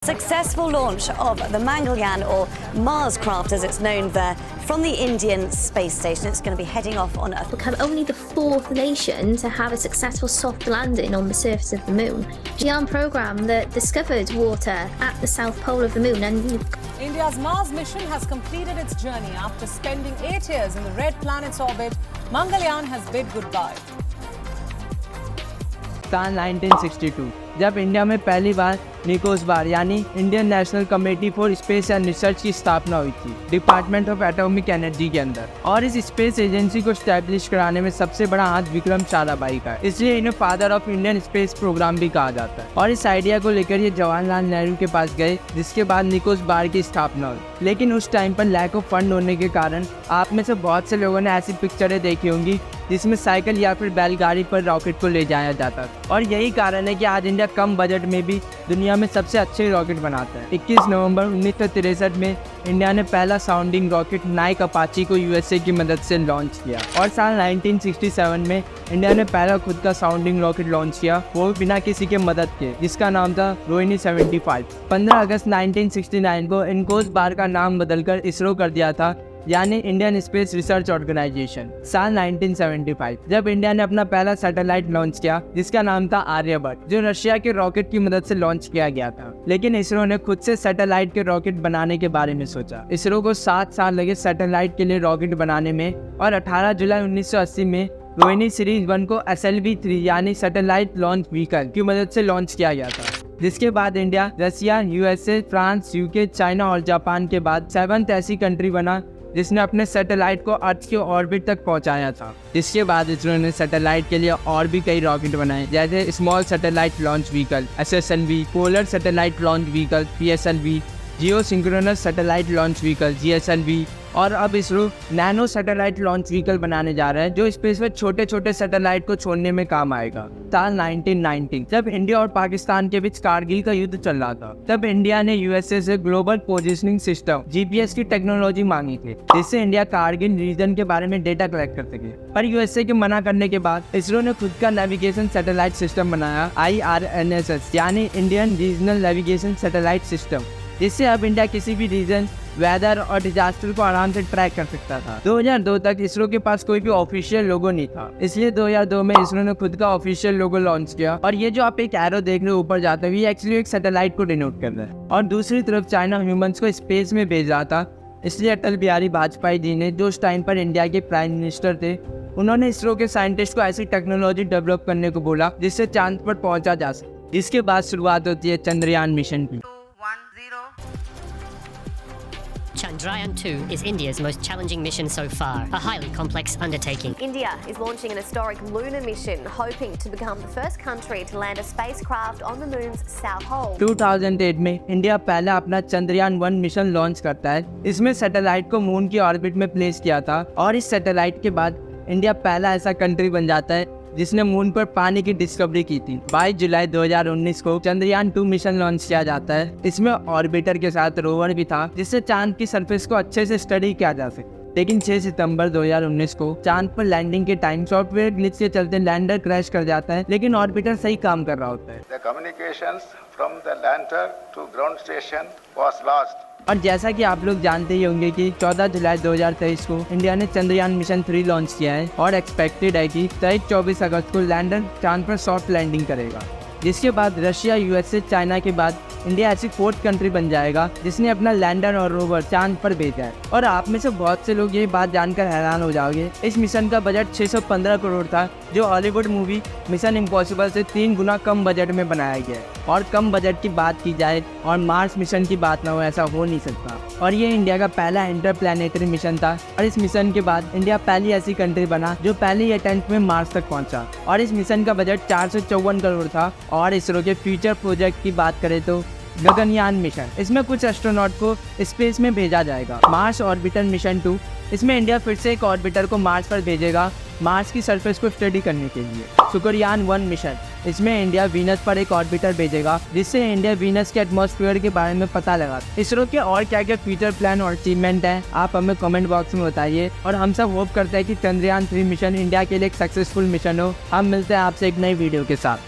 successful launch of the Mangalyaan, or Mars craft as it's known there, from the Indian space station. It's going to be heading off on Earth. Become only the fourth nation to have a successful soft landing on the surface of the moon. Mangalyaan program that discovered water at the south pole of the moon, and India's Mars mission has completed its journey. After spending 8 years in the red planet's orbit, Mangalyaan has bid goodbye. साल 1962 जब India में पहली बार निकोस बार यानी Indian national committee for space and research की स्थापना हुई थी department of atomic energy के अंदर। और इस स्पेस एजेंसी को स्टैब्लिश कराने में सबसे बड़ा हाथ विक्रम साराभाई का है, इसलिए इन्हें father of Indian space programme भी कहा जाता है। और इस आइडिया को लेकर ये जवाहरलाल नेहरू के पास गए, जिसके बाद निकोस बार की स्थापना हुई। लेकिन उस टाइम पर लैक ऑफ फंड होने के कारण आप में से बहुत से लोगों ने ऐसी पिक्चरें देखी होंगी जिसमें साइकिल या फिर बैलगाड़ी पर रॉकेट को ले जाया जाता है। और यही कारण है कि आज इंडिया कम बजट में भी दुनिया में सबसे अच्छे रॉकेट बनाता है। 21 नवंबर 1963 में इंडिया ने पहला साउंडिंग रॉकेट नाइक अपाची को यूएसए की मदद से लॉन्च किया। और साल 1967 में इंडिया ने पहला खुद का साउंडिंग रॉकेट लॉन्च किया, वो बिना किसी के मदद के, जिसका नाम था रोहिणी 75। 15 अगस्त 1969 को इनकोस बार का नाम बदलकर इसरो कर दिया था, यानी इंडियन स्पेस रिसर्च ऑर्गेनाइजेशन। साल 1975 जब इंडिया ने अपना पहला सैटेलाइट लॉन्च किया, जिसका नाम था आर्यभट्ट, जो रशिया के रॉकेट की मदद से लॉन्च किया गया था। लेकिन इसरो ने खुद से सैटेलाइट के रॉकेट बनाने के बारे में सोचा। इसरो को 7 साल लगे सैटेलाइट के लिए रॉकेट बनाने में, और 18 जुलाई 1980 में रोहिणी सीरीज 1 को SLV-3 यानी सैटेलाइट लॉन्च व्हीकल की मदद से लॉन्च किया गया था। जिसके बाद India Russia, USA, France, UK, China और जापान के बाद 7th ऐसी कंट्री बना जिसने अपने सैटेलाइट को अर्थ के ऑर्बिट तक पहुंचाया था। इसके बाद इसरो ने सैटेलाइट के लिए और भी कई रॉकेट बनाए, जैसे small satellite launch vehicle SSLV, polar satellite launch vehicle PSLV, geosynchronous satellite launch vehicle GSLV, और अब ISRO nano satellite launch vehicle बनाने जा रहा है, जो स्पेस में छोटे छोटे सैटेलाइट को छोड़ने में काम आएगा। साल 1990 जब इंडिया और पाकिस्तान के बीच कारगिल का युद्ध चल रहा था, तब इंडिया ने यूएसए से ग्लोबल पोजिशनिंग सिस्टम GPS की टेक्नोलॉजी मांगी थी, जिससे इंडिया कारगिल रीजन के बारे में डेटा कलेक्ट कर सके। पर यूएसए के मना करने के बाद इसरो ने खुद का नेविगेशन सैटेलाइट सिस्टम बनाया, IRNSS यानी Indian regional navigation satellite system, जिससे अब इंडिया किसी भी रीजन, वेदर और डिजास्टर को आराम से ट्रैक कर सकता था। 2002 तक इसरो के पास कोई भी ऑफिशियल लोगो नहीं था, इसलिए 2002 में इसरो ने खुद का ऑफिशियल लोगो लॉन्च किया। और ये जो आप एक एरो देख रहे हो ऊपर जाता है, ये एक्चुअली एक सैटेलाइट को डिनोट कर रहा है। और दूसरी तरफ चाइना ह्यूमंस को स्पेस में भेज रहा था, इसलिए अटल बिहारी वाजपेयी जी ने, जो उस टाइम पर इंडिया के प्राइम मिनिस्टर थे, उन्होंने इसरो के साइंटिस्ट को ऐसी टेक्नोलॉजी डेवलप करने को बोला जिससे चांद पर पहुंचा जा सके। जिसके बाद शुरुआत होती है चंद्रयान मिशन की। Chandrayaan-2 is India's most challenging mission so far, a highly complex undertaking. India is launching an historic lunar mission, hoping to become the first country to land a spacecraft on the moon's south pole. 2008 में India पहला अपना Chandrayaan 1 mission launch करता है। इसमें satellite को moon की orbit में place किया था, और इस सैटेलाइट के बाद इंडिया पहला ऐसा कंट्री बन जाता है जिसने मून पर पानी की डिस्कवरी की थी। 22 जुलाई 2019 को चंद्रयान 2 मिशन लॉन्च किया जाता है। इसमें ऑर्बिटर के साथ रोवर भी था, जिससे चांद की सरफेस को अच्छे से स्टडी किया जा सके। लेकिन 6 सितंबर 2019 को चांद पर लैंडिंग के टाइम सॉफ्टवेयर ग्लिच के चलते लैंडर क्रैश कर जाता है, लेकिन ऑर्बिटर सही काम कर रहा होता है। The communications from the lander to ground station was lost. और जैसा कि आप लोग जानते ही होंगे कि 14 जुलाई 2023 को इंडिया ने चंद्रयान मिशन 3 लॉन्च किया है, और एक्सपेक्टेड है कि 24 अगस्त को लैंडर चांद पर सॉफ्ट लैंडिंग करेगा। जिसके बाद रशिया, यूएसए, चाइना के बाद इंडिया ऐसी 4th कंट्री बन जाएगा जिसने अपना लैंडर और रोवर चांद पर भेजा है। और आप में से बहुत से लोग ये बात जानकर हैरान हो जाओगे, इस मिशन का बजट 615 करोड़ था, जो हॉलीवुड मूवी मिशन इम्पॉसिबल से 3 गुना कम बजट में बनाया गया है। और कम बजट की बात की जाए और मार्स मिशन की बात ना हो, ऐसा हो नहीं सकता। और ये इंडिया का पहला इंटरप्लैनेटरी मिशन था, और इस मिशन के बाद इंडिया पहली ऐसी कंट्री बना जो पहली अटेम्प्ट में मार्स तक पहुंचा। और इस मिशन का बजट 454 करोड़ था। और इसरो के फ्यूचर प्रोजेक्ट की बात करें तो गगनयान मिशन, इसमें कुछ एस्ट्रोनॉट को स्पेस में भेजा जाएगा। मार्स ऑर्बिटर मिशन 2, इसमें इंडिया फिर से एक ऑर्बिटर को मार्स पर भेजेगा, मार्स की सरफेस को स्टडी करने के लिए। शुक्रयान 1 मिशन, इसमें इंडिया वीनस पर एक ऑर्बिटर भेजेगा, जिससे इंडिया वीनस के एटमॉस्फेयर के बारे में पता लगा। इसरो के और क्या क्या फ्यूचर प्लान और अचीवमेंट हैं, आप हमें कमेंट बॉक्स में बताइए। और हम सब होप करते हैं कि चंद्रयान 3 मिशन इंडिया के लिए एक सक्सेसफुल मिशन हो। हम मिलते हैं आपसे एक नई वीडियो के साथ।